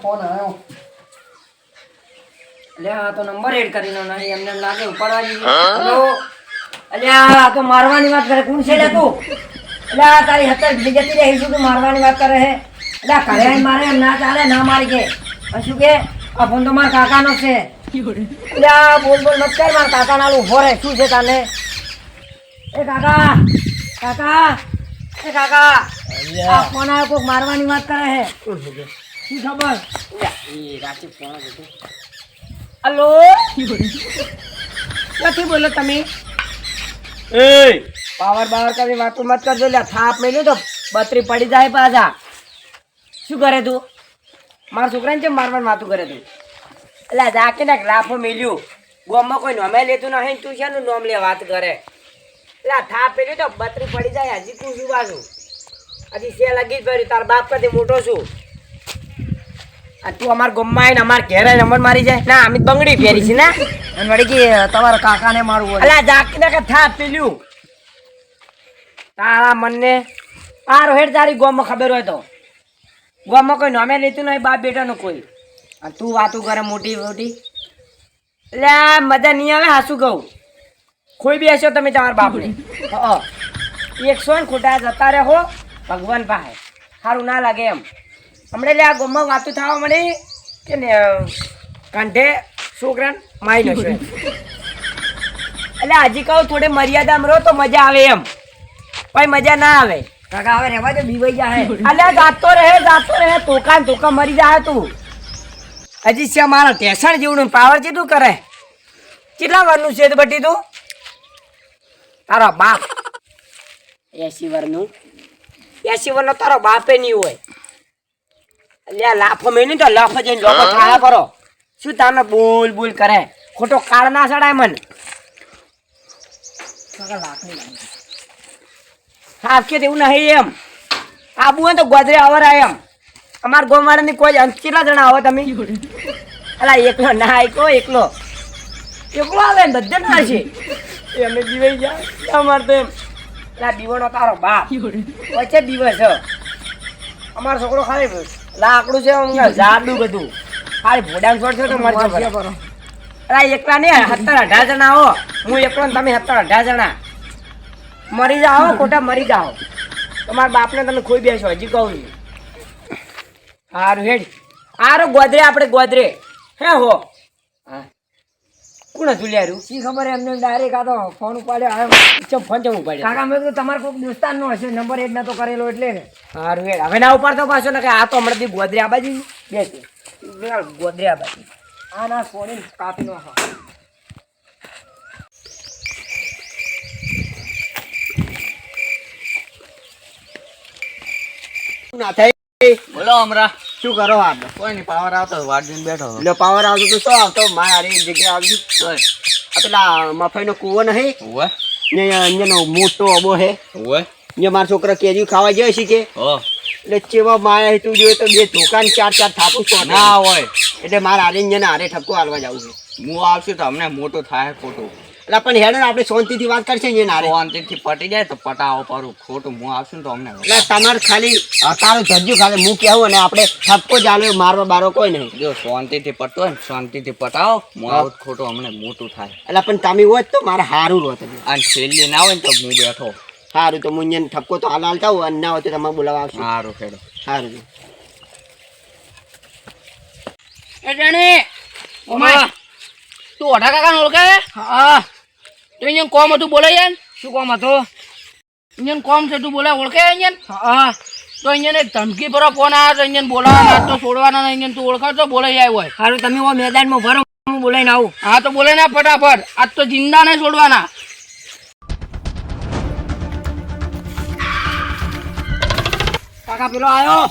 Phone આવ્યો અલ્યા તો નંબર એડ કરીને નહીં એમને એમ લાગે ઉપાડવા જઈએ. હેલો અલ્યા તો મારવાની વાત કરે કોણ છે લે તું? અલ્યા તારી હતર જતી રહી છું તું મારવાની વાત કરે હે. અલ્યા ઘરે આવીને મારે એમ ના ચાલે ના મારી કે શું કે આ ફોન તો મારા કાકાનો છે. અલ્યા બોલ બોલ મત કર મારા કાકા ના ઉભો રહે શું છે તાને? એ કાકા કાકા એ કાકા આ ફોન આવ્યો કોક મારવાની વાત કરે હે શું ખબર? હલો ક્યાંથી બોલો તમે? એ પાવર બાવર કરી વાતો મત કરજો લ્યા થાપ મેલ્યું તો બત્રી પડી જાય પાછા. શું કરે તું? મારા છોકરાને કેમ મારવાની વાતું કરે તું? એટલે જાકે ને લાફો મેલ્યું ગોમમાં કોઈ નોમે લેતું નહીં તું છે નોમ લે વાત કરે. એટલે થાપ મેલ્યું તો બત્રી પડી જાય હજી તું શું બાજુ હજી સે લગી જ ભર્યું તાર બાપ કદી મોટો છું. તું અમાર ગમમાં આવીને અમાર ઘેર આવીને અમર મારી જાય ના અમે બંગડી પહેરી છે ને અને વળી કે તમારા કાકાને મારવું એટલે જાકી ને કે થાપ પેલ્યું તારા મનને આ રોહેડ તારી ગોમમાં ખબર હોય તો ગોમમાં કોઈ નોમે લેતું નહીં બાપ બેટાનો કોઈ અને તું વાતું કરે મોટી મોટી એટલે મજા નહીં આવે હાસું કહું ખોઈ બેસ્યો તમે તમારા બાપને 100 ને ખોટા જતા રહો ભગવાન પાસે સારું ના લાગે એમ. હમણાં લે આ ગોમમાં વાતું થવા મળે કે ને કાંઠે છોકરાને મારી નશો એટલે હજી કહું થોડી મર્યાદામાં રહો તો મજા આવે એમ ભાઈ મજા ના આવે કાકા હવે રહેવા દે બીવાઈ જાય એટલે જાતો રહે તોકા મરી જાય તું હજી છે મારા ટેશન જેવડું પાવર જેટલું કરે કેટલા વર્ષનું છે બટી તું તારો બાપ 80 વર્ષનું 80 વર્ષનો તારો બાપે નહીં હોય. અલ્યા લાફો મેની તો લાફો જઈને લોકો છાયા કરો શું તાને બોલ બોલ કરે ખોટો કાળ ના ચડાય મને હા કે એવું નહીં એમ આબુ હોય તો ગોદરે આવરા એમ અમાર ગોમાળાની કોઈ કેટલા જણા આવો તમે? અલા એકલો ના આયકો એકલો આવે ને બધે ના છે એમને દીવાઈ જાય અમાર તો એમ દીવાનો તારો બાપ વચ્ચે દિવસ અમારો છોકરો ખાલી લાકડું છે જાડું બધું ખાલી ભોડામ છોડશે તો મરજો કરો. અરે એકલા નહીં 17-18 જણા આવો હું એકલો ને તમે 17-18 જણા મરી જાઓ ખોટા મરી જાઓ તમારા બાપને તમે ખોઈ બેસો હજી કહું છું. સારું હેડ આરો ગોદરે આપણે ગોદરે હે હો હા કોણ હતું લ્યારું શી ખબર એમને ડાયરેક્ટ આ તો ફોન ઉપાડ્યો ફોન ચમ ઉપાડ્યો કાકા મેં કીધું તમારે કોઈક દોસ્તારનો હશે નંબર એડ નતો કરેલો એટલે સારું હેડ હવે ના ઉપાડતો પાછો ને કે આ તો હમણાંથી ગોદરે આ બાજુ બેસે ગોદરે આ બાજુ આ ના છોડીને કાપી નાખો. ના થાય બોલો હમણાં શું કરો? આ કોઈ નહીં પાવર આવતો વાટ જોઈને બેઠો એટલે પાવર આવતો તો શું આવતો મારી જગ્યાએ આવજો આ પેલા મફઈનો કૂવો નહીં ને અહીંયાનો મોટો અબો હે ને મારા છોકરા કેરી ખાવા જાય છે કે એટલે ચેવા માયા તું જોઈએ તો બે ધોકાન 4 થાપું ના હોય એટલે મારે આરે અહીંયા હારે ઠપકો હાલવા જવું છે. હું આવશું તો અમને મોટો થાય ખોટું એટલે પણ હેડો આપણે શાંતિથી વાત કરશે ને નારે શાંતિથી પટી જાય તો પટાવો પરું ખોટું હું આવશું તો અમને એટલે તમારે ખાલી તારું જજ્જુ ખાલી હું કહેવું અને આપણે ઠપકો ચાલે મારવા બારો કોઈ નહીં જો શાંતિથી પટતો હોય ને શાંતિથી પટાવો હું આવું ખોટું અમને મોટું થાય એટલે પણ તમે હોય તો મારે સારું રહો તમે અને છેલ્લી ના હોય ને તો હું બેઠો સારું તો હું અહીંયા ઠપકો તો હાલતા હોય અને ના હોય તો તમારે બોલાવા આવશે. સારું ખેડો સારું એ જાણે તું ઓઢા કાકા ઓળખે? હા તો અહીંયા કોમ હતું બોલે યાર શું કોમ હતું? અહીંયા કોમ છે તું બોલે ઓળખે અહીંયા? હા તો અહીંયા એક ધમકી ભરો ફોન આવ્યો તો અહીંયા બોલાવાના તો છોડવાના અહીંયા તું ઓળખો તો બોલાઈ આવ્યો હોય. સારું તમે મેદાનમાં ભરો હું બોલાઈને આવું. હા તો બોલે ના ફટાફટ આજ તો જિંદા નહીં છોડવાના. કાકા પેલો આવ્યો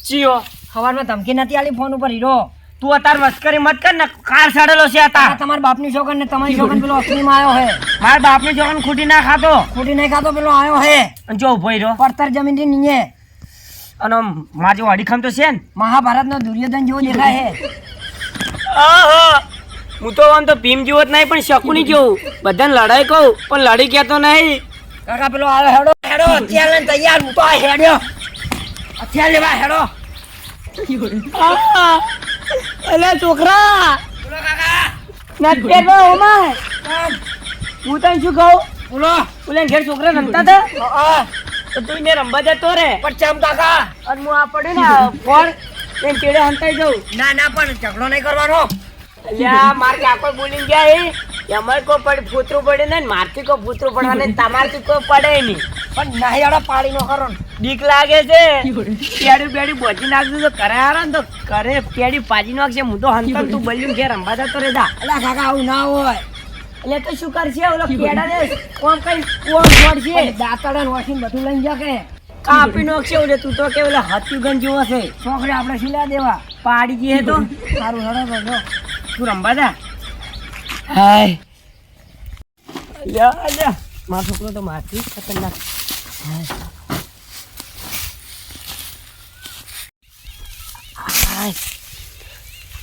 ચિયો સવારમાં ધમકી નથી આલી ફોન ઉપર હીરો તું અત્યારે મસ્કરી મત કર ને કાર સાડેલો છે અત્યારે તમારા બાપની છોકર ને તમારી છોકર પેલો અસલીમાં આવ્યો હે મારા બાપની છોકર ખૂટી નહીં ખાતો પેલો આવ્યો હે જો ઉભો રહ્યો પડતર જમીન થી નીચે અને મારી અડીખમ તો છે ને મહાભારત નો દુર્યોધન જેવો દેખાય હે. હું તો આમ તો ભીમ જેવો જ નહીં પણ શકુની જેવું બધાને લડાઈ કહું પણ લડી કહેતો નહીં. કાકા પેલો આવ્યો હેડો અત્યારે તૈયાર હું તો હેડ્યો અત્યારે લેવા હેડો અલે છોકરા નથી પેલો ઓમાય હું તને શું કહું બોલો ઓલે ઘેર છોકરા રમતા હતા તો તું ને રમવા જતો રે પણ ચમ કાકા અને હું આ પડ્યું ને ફોન એને ચેડે હંતાઈ જઉં ના પણ ઝઘડો નહીં કરવાનો અલ્યા માર કાકો બોલીને ગયા એ અમારે કોઈ પડે ફૂતરું પડે ને મારથી કોઈ ફૂતરું પડવા તમારથી કોઈ પડે નહીં પણ નહીં આડા પાડી નો કરો બીક લાગે છે કેડી બેડી બોજી નાખજો તો કરે હારા ને તો કરે કેડી પાજી નાખશે હું તો હંતર તું બોલ્યું ઘેર રમવા જતો રે જા અલા કાકા આવું ના હોય એટલે તો શું કરશે ઓલો કેડા ને કોમ કઈ કોમ છોડશે દાંતડા વોશિંગ બધું લઈ જા કે કાપી નાખશે ઓલે તું તો કે ઓલા હાથી ગન જેવો છે છોકરે આપણે સિલા દેવા પાડી ગઈ તો સારું હડો જો તું રમવા જા હાય યા મારો છોકરો તો મારથી ખતરનાક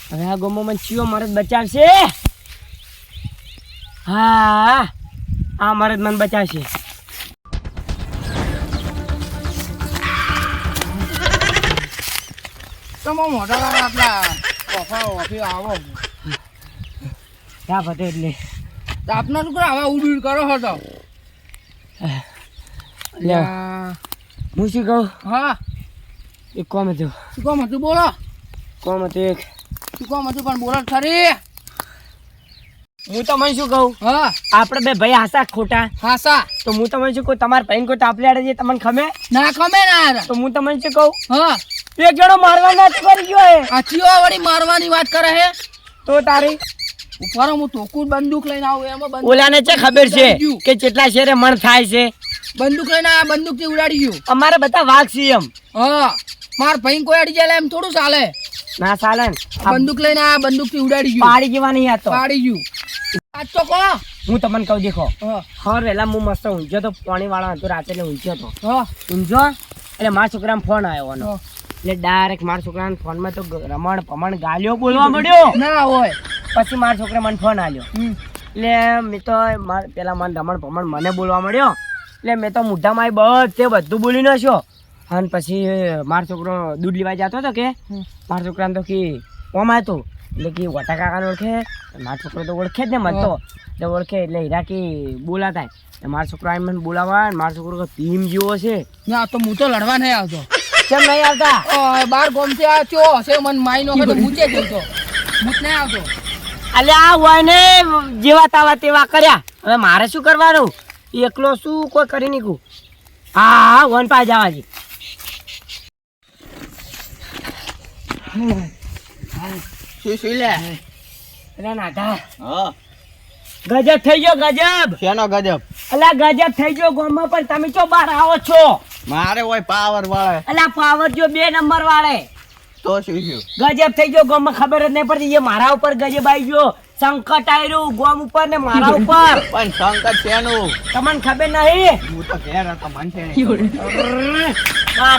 હવે આ ગોમો મને ચિયો મરદ બચાવશે હા આ મરદ મને બચાવશે તમે મોટા આપણા ઓફી આવો ક્યાં પતે એટલે આપના છોકરા આવા ઉડ કરો હતો હું શું કહું હા એક કોમ હતું શું કોમ હતું બોલો કોમ હતું એક શું કોમ હતું પણ બોલો ખરી હું તો મને શું કહું હા આપણે બે ભાઈ હાસા ખોટા હાસા તો હું તમને શું કહું તમારા ભાઈને કોઈ તાપલે આડે છે તમને ખમે ના ખમે ના યાર તો હું તમને શું કહું હા એક જણો મારવા ના કરી ગયો હે આ ચિયો વળી મારવાની વાત કરે હે તો તારી ઉપર હું તોકું બંદૂક લઈને આવું એમાં બંદૂક ઓલાને છે ખબર છે કે કેટલા શેરે મણ થાય છે બંદૂક લઈને આ બંદૂક થી ઉડાડી ગયું અમારે બધા વાઘ છે એમ હા માર ભાઈ કોઈ અડી જાય એમ થોડું ચાલે ના ચાલે ને બંદૂક લઈને આ બંદૂક થી ઉડાડી ગયું પાડી જેવા નહીં આ તો પાડી ગયું આજ તો કહો હું તમને કહું દેખો હા ખબર વહેલા હું મસ્ત ઊંઝ્યો તો પાણી વાળા હતો રાતે એટલે ઊંઝ્યો તો હા ઊંઝો એટલે મારા છોકરાને ફોન આવ્યો એનો હા. એટલે ડાયરેક્ટ મારા છોકરાના ફોનમાં તો રમણ પમણ ગાલ્યો બોલવા મળ્યો ના હોય પછી મારા છોકરા મને ફોન આવ્યો એટલે મેં તો પેલા મને રમણ પમણ મને બોલવા મળ્યો એટલે મેં તો મોઢામાં બધું બોલી નાખ્યો અને પછી મારો છોકરો દૂધ લેવા જતો હતો કે મારા છોકરાને તો કે ઓમ હતું એટલે કે વટા કાકાને ઓળખે મારો છોકરો તો ઓળખે જ ને મને તો એટલે ઓળખે એટલે હીરા કે બોલાતા મારો છોકરો આવીને મને બોલાવા મારો છોકરો ભીમ જેવો છે ના તો હું તો લડવા નહીં આવતો કેમ નહીં આવતા બાર ગોમથી આ ચો હશે મને માઈ નો તો મૂચે જતો મૂચ નહીં આવતો એટલે આ હોય ને જેવા તાવા તેવા કર્યા હવે મારે શું કરવાનું એકલો શું કોઈ કરી નીકું હા વન પા જવા છે શું લે એટલે નાટા હા ગજબ થઈ ગયો ગજબ શેનો ગજબ અલા ગજબ થઈ ગયો ગામમાં પણ તમે ચો બહાર આવો છો મારે હોય પાવર વાળે અલા પાવર જો 2 નંબર વાળે તો શું થયું ગજબ થઈ ગયો ગામમાં ખબર જ નહીં પડતી એ મારા ઉપર ગજબ આવી ગયો સંકટ આવ્યું ગામ ઉપર ને મારા ઉપર પણ સંકટ શેનું તમને ખબર નહીં હું તો ઘેર હતો મન છે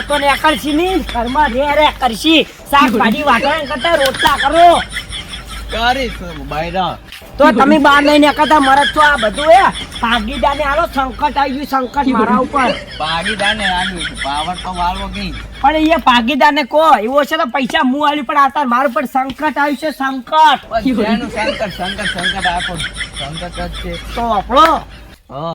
તો ને કરશી ની ઘરમાં રે કરશી શાકભાજી વાટણ કરતા રોટલા કરો કરીશ બૈરા તો તમે બહાર લઈને એકતા મરદ છો આ બધું એ ભાગીદારને આલો સંકટ આવી ગયું સંકટ મારા ઉપર ભાગીદારને આવ્યું પાવર તો વાળવો નહીં પણ એ ભાગીદારને કહો એવો છે તો પૈસા હું આલ્યું પણ આ મારું પર સંકટ આવ્યું છે સંકટ શેનું સંકટ આપો સંકટ જ છે તો આપણો હા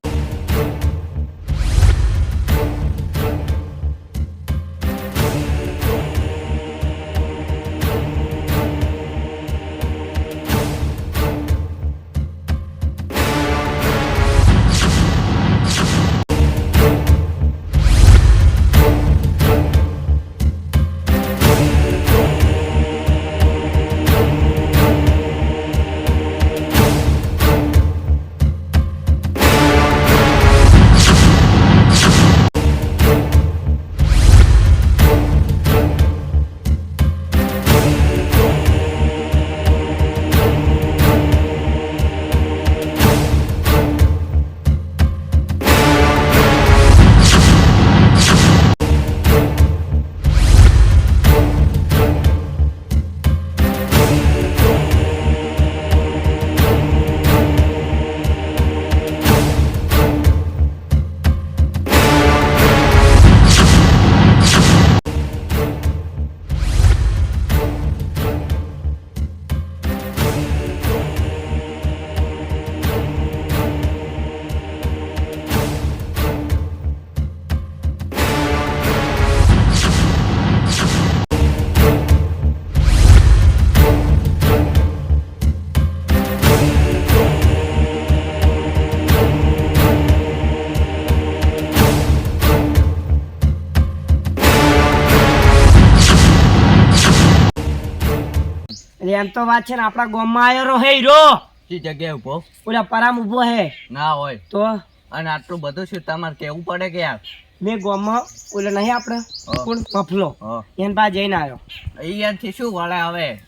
એટલે એમ તો વાત છે ને આપણા ગામમાં આવ્યો રો હે હીરો કી જગ્યાએ ઉભો ઓલા પરામ ઊભો હે ના હોય તો અને આટલું બધું શું તમારે કેવું પડે કે યાર મેં ગામમાં ઓલો નહીં આપણે કોણ મફલો હા એન પાસે જઈને આવ્યો અહીંયાથી શું વળે હવે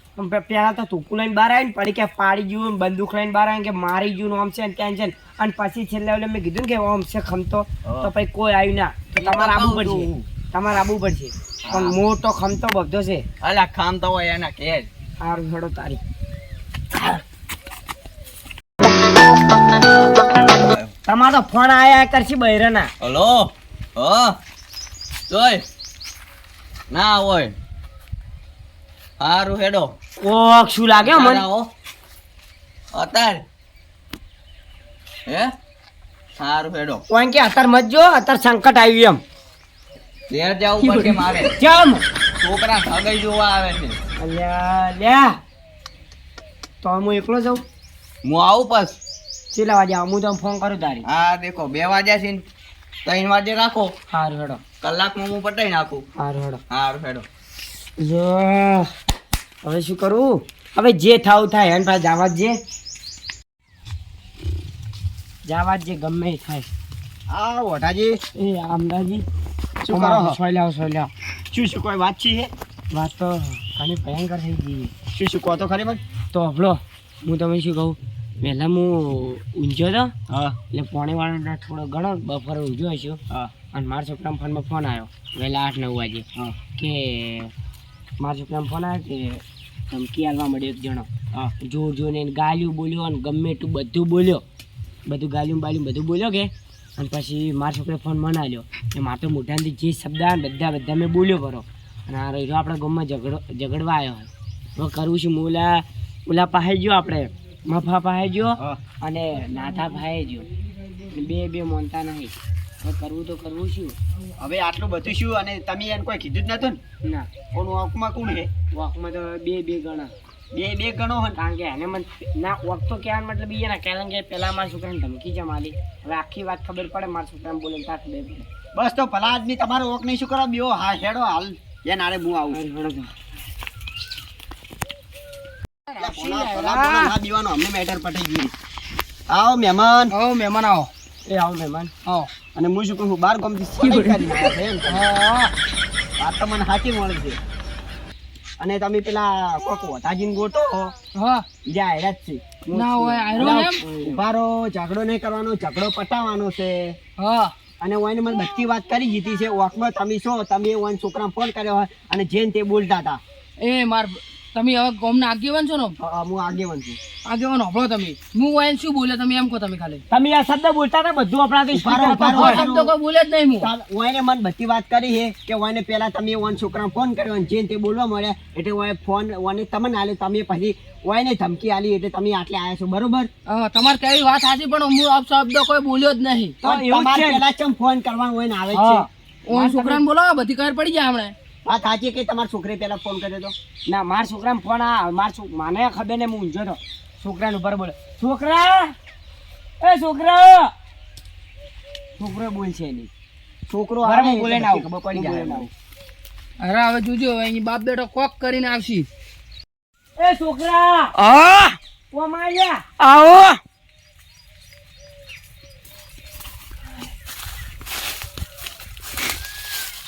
પેલા તો તુકુ લઈને બહાર આવીને પડી કે પાડી ગયું બંદૂક લઈને બહાર આવીને કે મારી ગયું ને આમ છે ને ત્યાં છે ને અને પછી છેલ્લે ઓલે મેં કીધું ને કે આમ છે ખમતો તો પછી કોઈ આવ્યું ના તો તમારે આવવું પડશે તમારે આવવું પડશે પણ મોટો ખમતો બધો છે અલા ખામ તો હોય એના કે સારું હેડો તારી તમારો તો ફોન આયા કરશે બૈરાના હલો હા જોય ના હોય સારું હેડો ઓક શું લાગે મને અત્યારે હે સારું હેડો કોઈ કે અત્યારે મત જો અત્યારે સંકટ આવ્યું ઘેર જવું પડશે મારે એમ કેમ છોકરા સગાઈ જોવા આવે છે અલ્યા લ્યા તો હું એકલો જાઉં હું આવું બસ કેટલા વાગે આવું હું તમને ફોન કરું તારી હા દેખો 2 વાગ્યા છે ને 3 વાગે રાખો સારું હેડો કલાકમાં હું પટાઈ નાખું સારું હેડો સારું હેડો હવે શું કરું હવે જે થાવું થાય એન પાસે જવા જ જે ગમે એ થાય આ વટાજી એ આમદાજી શું કરો છો? સોયલા શું કોઈ વાત છે વાત તો ઘણી ભયંકર થઈ ગઈ શું કહો તો ખરી મને તો હભળો હું તમે શું કહું પહેલાં હું ઊંઝ્યો હતો હા એટલે પોણેવાળો થોડો ઘણો બપોરે ઊંઝ્યો હશું હા અને મારા છોકરાના ફોનમાં ફોન આવ્યો વહેલા 8-9 વાગે હા કે મારા છોકરામાં ફોન આવ્યો કે ધમકી આલવા મળ્યો એક જણો હા જોર જોરને એને ગાલ્યું બોલ્યો અને ગમે એટલું બધું બોલ્યો બધું ગાલ્યું બાલ્યું બધું બોલ્યો કે અને પછી મારા છોકરાએ ફોન મને આલ્યો કે મારે તો મોઢામાંથી જે શબ્દ આવે ને બધા મેં બોલ્યો કરો અને આ રહ્યો આપણા ગામમાં ઝઘડવા આવ્યો હોય હવે કરવું શું હું ઓલા પાસે ગયો આપણે મફા પાસે ગયો અને નાથા પાસે ગયો બે મોનતા નહીં હવે કરવું તો કરવું શું હવે આટલું બધું શું અને તમે એને કોઈ કીધું જ નતું ને ના કોણ વોકમાં કોણ છે વોકમાં તો બે ગણા બે ગણો હોય કારણ કે એને મને ના વોક તો કહેવાનો મતલબ એ ના કારણ કે પહેલાં મારા છોકરાને ધમકી છે મારી હવે આખી વાત ખબર પડે મારા છોકરાને બોલે ત્યાં ખબર પડે બસ તો ભલા આદમી તમારો વોક નહીં શું કરો બીઓ હા હેડો હાલ એ નારે હું આવું હેડો તો. ના બીવાનો અમને મેટર પટાઈ ગયું આવો મહેમાન આવો મહેમાન આવો એ આવો મહેમાન આવો અને હું શું કહું 12 ગામથી સગાઈ કરીને આવ્યા છે એમ વાત તો મને સાચી મળે છે અને તમે પેલા કોક વતાજીને ગોતો હા જ્યાં હેડા જ છે ના હોય આયરો એમ ઉભારો ઝઘડો નહીં કરવાનો ઝઘડો પટાવવાનો છે હા અને ઓને મને બધી વાત કરી દીધી છે વોકમાં તમે શું તમે ઓન છોકરાને ફોન કર્યો હોય અને જેન તે બોલતા હતા એ માર તમે હવે ગામના આગેવાન છો ને હું આગેવાન છું આગેવાન હોભળો તમે હું વાયન શું બોલે તમે એમ કહો તમે ખાલી તમે આ શબ્દ બોલતા હતા બધું આપણાથી ઉભારો, ઉભારો. કોઈ શબ્દ કોઈ બોલે જ નહીં હું ઓને મને બધી વાત કરી છે કે ઓને પેલા તમે ઓન છોકરાને ફોન કર્યો અને જેન તે બોલવા મળ્યા એટલે ઓએ ફોન ઓને તમને આલ્યો તમે પછી ઓને ધમકી આલી એટલે તમે આટલે આવ્યા છો બરોબર હા તમારે કઈ વાત સાચી પણ હું આ શબ્દ કોઈ બોલ્યો જ નહીં તો એવું જ તમારે છે. પેલા ચમ ફોન કરવાનો હોય ને આવે જ છે હા. ઓન છોકરાને બોલાવો બધી ખબર પડી જાય હમણાં વાત સાચી કે તમારા છોકરે પેલા ફોન કર્યો તો ના મારા છોકરાને ફોન મને ખબર ને હું ઊંઝો તો છોકરાને ઉપર બોલે છોકરા છોકરો બોલશે નહીં છોકરો બરાબર, આવે બોલે એટલે ના આવું. ખબર પડી બોલે જાય ના આવું. અરે હવે જોજો એની બાપ બેટો કોક કરીને આવશી એ છોકરા હા ઓ માયા આવો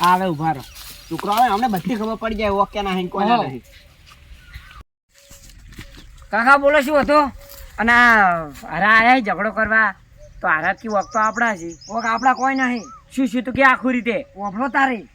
આવે ઉભા રહો છોકરો આવે અમને બધી ખબર પડી જાય ઓકે ના હે કોઈ ના હા. નહીં કાકા બોલો શું હતો અને હારા આયા ઝઘડો કરવા તો હારા કી વખતો આપણા છે વખ આપણા કોઈ નહીં શું તું કે આખું રીતે વફલો તારે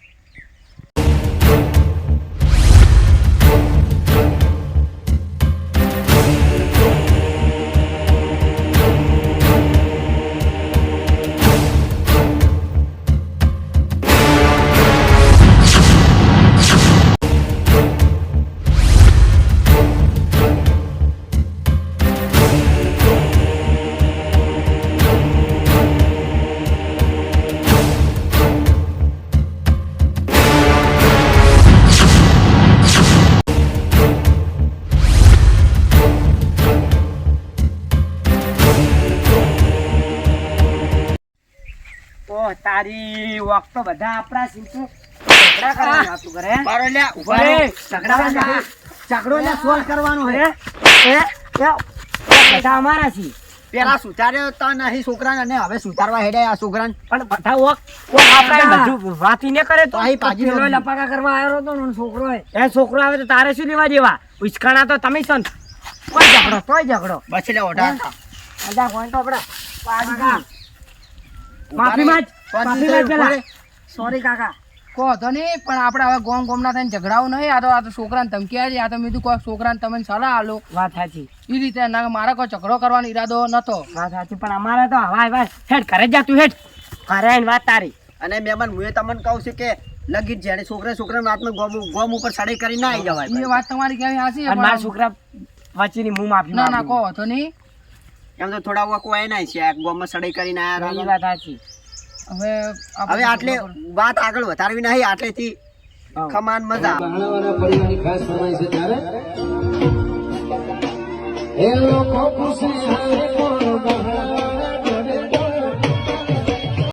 તારી વખ તો બધા આપણા ઝઘડા કરવાની વાતું કરે બારો લ્યા ઉભા રે ઝઘડા ઝઘડો ને સોલ્વ કરવાનો એ હે એ એ બધા અમારા છે પેલા સુધાર્યો તા નહીં છોકરાને અને હવે સુધારવા હેડે આ છોકરાને પણ બધા આપણે બધું વાતી ને કરે તો અહીં પાછી પેલો લપાકા કરવા આવ્યો હતો ને છોકરો એ છોકરો આવે તો તારે શું લેવા દેવા ઉચકાણા તો તમે સંત કોઈ ઝઘડો તોય ઝઘડો બચલે ઓઢા મજા કોઈ તો આપણે પાડી દી. માફી માંગ પેલા સોરી કાકા કહો તો નહીં પણ આપણે હવે ગોમ ગોમના થઈને ઝઘડાવું નહીં. આ તો છોકરાને ધમકી આવી આ તો મેં કીધું કોઈ છોકરાને તમે સલાહ આલો વાત સાચી એ રીતે ના મારે કોઈ ઝઘડો કરવાનો ઈરાદો નતો. વાત સાચી પણ અમારે તો હવાય ભાઈ હેડ ઘરે જા તું હેડ ઘરે આવીને વાત તારી અને મહેમાન હું તમને કહું છું કે લગી જ જ્યારે છોકરાની વાતમાં ગોમ ઉપર સડાઈ કરી ના આવી જવાય એ વાત તમારી કેવી હાચી અને મારા છોકરા વચ્ચેની મું માફી ના ના માંગુ. કહો તો નહીં. એમ તો થોડા વખત કોઈ ના છે આ ગોમમાં સડાઈ કરીને એ આયા વાત સાચી હવે હવે આટલે વાત આગળ વધારવી નહીં આટલેથી હઉ. ખમાન મજા ભાણાવાળા પરિવારની ખાસ ફરમાઈ છે ત્યારે એ લોકો ખુશી હારે કોણ બહાર